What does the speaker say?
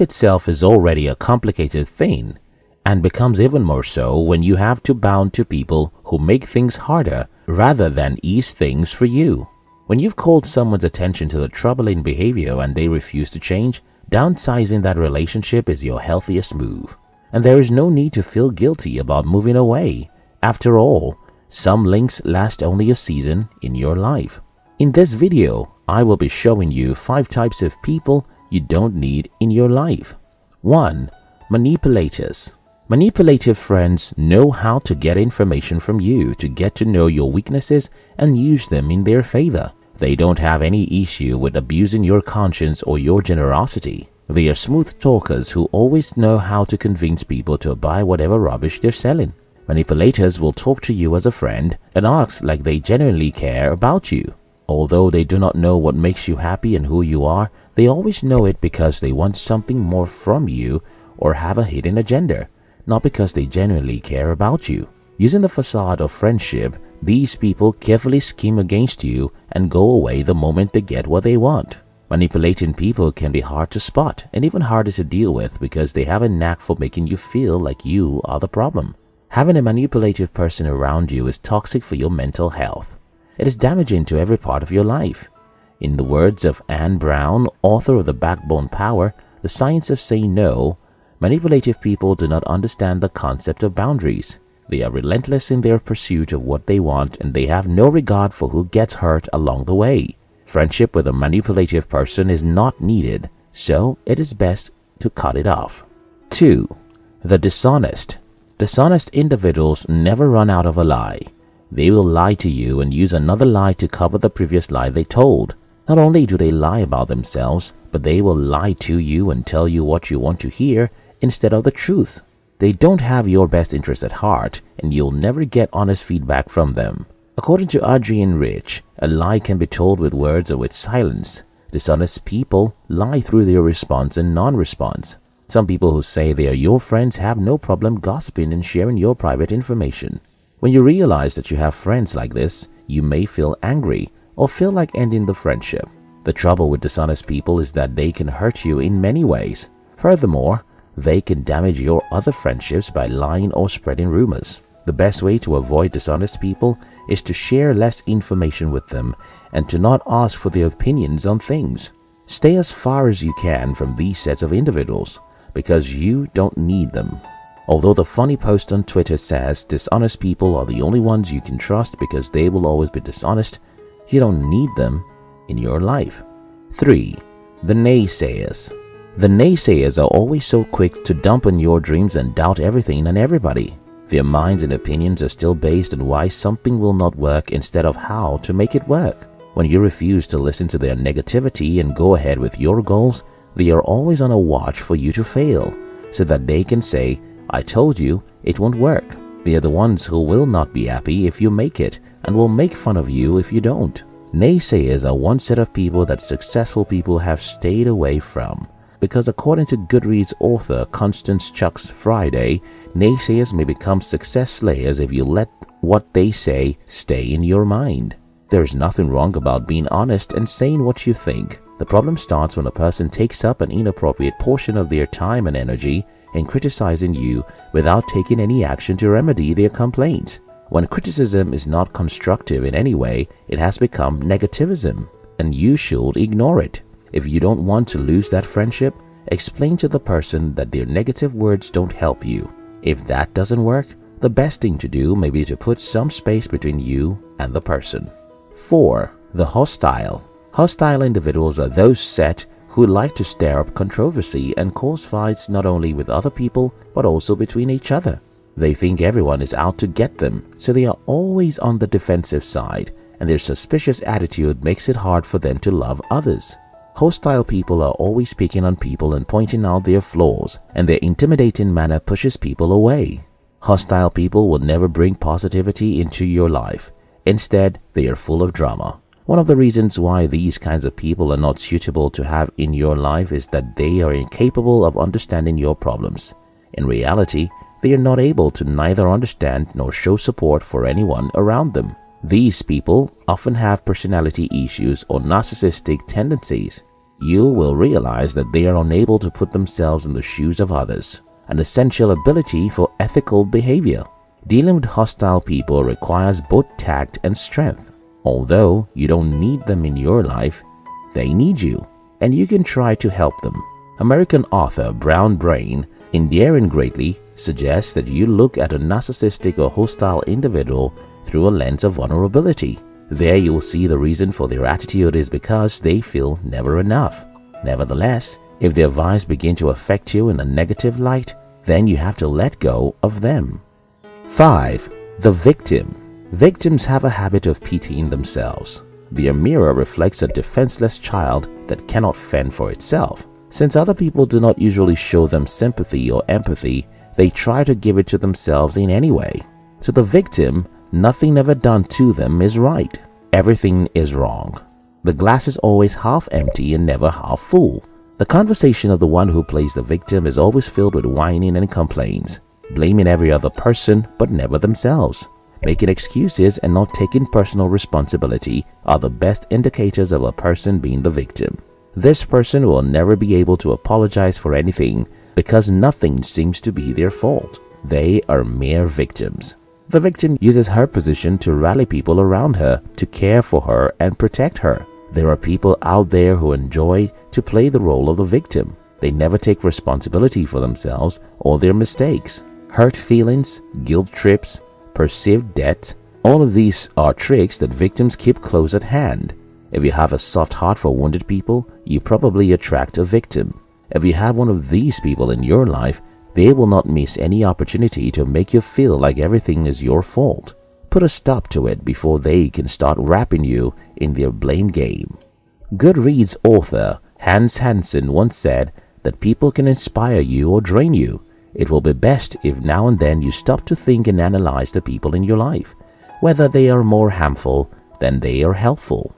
itself is already a complicated thing and becomes even more so when you have to bound to people who make things harder rather than ease things for you. When you've called someone's attention to the troubling behavior and they refuse to change, downsizing that relationship is your healthiest move. And there is no need to feel guilty about moving away. After all, some links last only a season in your life. In this video, I will be showing you 5 types of people you don't need in your life. 1. Manipulators. Manipulative friends know how to get information from you to get to know your weaknesses and use them in their favor. They don't have any issue with abusing your conscience or your generosity. They are smooth talkers who always know how to convince people to buy whatever rubbish they're selling. Manipulators will talk to you as a friend and act like they genuinely care about you. Although they do not know what makes you happy and who you are, they always know it because they want something more from you or have a hidden agenda, not because they genuinely care about you. Using the facade of friendship, these people carefully scheme against you and go away the moment they get what they want. Manipulating people can be hard to spot and even harder to deal with because they have a knack for making you feel like you are the problem. Having a manipulative person around you is toxic for your mental health. It is damaging to every part of your life. In the words of Anne Brown, author of The Backbone Power, The Science of Saying No, manipulative people do not understand the concept of boundaries. They are relentless in their pursuit of what they want and they have no regard for who gets hurt along the way. Friendship with a manipulative person is not needed, so it is best to cut it off. 2. The dishonest. Dishonest individuals never run out of a lie. They will lie to you and use another lie to cover the previous lie they told. Not only do they lie about themselves, but they will lie to you and tell you what you want to hear instead of the truth. They don't have your best interest at heart and you'll never get honest feedback from them. According to Adrian Rich, a lie can be told with words or with silence. Dishonest people lie through their response and non-response. Some people who say they are your friends have no problem gossiping and sharing your private information. When you realize that you have friends like this, you may feel angry or feel like ending the friendship. The trouble with dishonest people is that they can hurt you in many ways. Furthermore, they can damage your other friendships by lying or spreading rumors. The best way to avoid dishonest people is to share less information with them and to not ask for their opinions on things. Stay as far as you can from these sets of individuals because you don't need them. Although the funny post on Twitter says dishonest people are the only ones you can trust because they will always be dishonest, you don't need them in your life. 3. The naysayers. The naysayers are always so quick to dump on your dreams and doubt everything and everybody. Their minds and opinions are still based on why something will not work instead of how to make it work. When you refuse to listen to their negativity and go ahead with your goals, they are always on a watch for you to fail so that they can say, I told you it won't work. They are the ones who will not be happy if you make it and will make fun of you if you don't. Naysayers are one set of people that successful people have stayed away from. Because according to Goodreads author Constance Chucks Friday, naysayers may become success slayers if you let what they say stay in your mind. There is nothing wrong about being honest and saying what you think. The problem starts when a person takes up an inappropriate portion of their time and energy in criticizing you without taking any action to remedy their complaints. When criticism is not constructive in any way, it has become negativism, and you should ignore it. If you don't want to lose that friendship, explain to the person that their negative words don't help you. If that doesn't work, the best thing to do may be to put some space between you and the person. 4. The hostile. Hostile individuals are those set who like to stir up controversy and cause fights not only with other people but also between each other. They think everyone is out to get them, so they are always on the defensive side, and their suspicious attitude makes it hard for them to love others. Hostile people are always picking on people and pointing out their flaws, and their intimidating manner pushes people away. Hostile people will never bring positivity into your life. Instead, they are full of drama. One of the reasons why these kinds of people are not suitable to have in your life is that they are incapable of understanding your problems. In reality, they are not able to neither understand nor show support for anyone around them. These people often have personality issues or narcissistic tendencies. you will realize that they are unable to put themselves in the shoes of others, an essential ability for ethical behavior. Dealing with hostile people requires both tact and strength. Although you don't need them in your life, they need you, and you can try to help them. American author Brown Brain, in Daring Greatly, suggests that you look at a narcissistic or hostile individual through a lens of vulnerability. There you'll see the reason for their attitude is because they feel never enough. Nevertheless, if their vibes begin to affect you in a negative light, then you have to let go of them. 5. The victim. Victims have a habit of pitying themselves. Their mirror reflects a defenseless child that cannot fend for itself. Since other people do not usually show them sympathy or empathy, they try to give it to themselves in any way. To the victim, nothing ever done to them is right. Everything is wrong. The glass is always half empty and never half full. The conversation of the one who plays the victim is always filled with whining and complaints, blaming every other person but never themselves. Making excuses and not taking personal responsibility are the best indicators of a person being the victim. This person will never be able to apologize for anything because nothing seems to be their fault. They are mere victims. The victim uses her position to rally people around her, to care for her and protect her. There are people out there who enjoy to play the role of the victim. They never take responsibility for themselves or their mistakes. Hurt feelings, guilt trips, perceived debt, all of these are tricks that victims keep close at hand. If you have a soft heart for wounded people, you probably attract a victim. If you have one of these people in your life, they will not miss any opportunity to make you feel like everything is your fault. Put a stop to it before they can start wrapping you in their blame game. Goodreads author Hans Hansen once said that people can inspire you or drain you. It will be best if now and then you stop to think and analyze the people in your life, whether they are more harmful than they are helpful.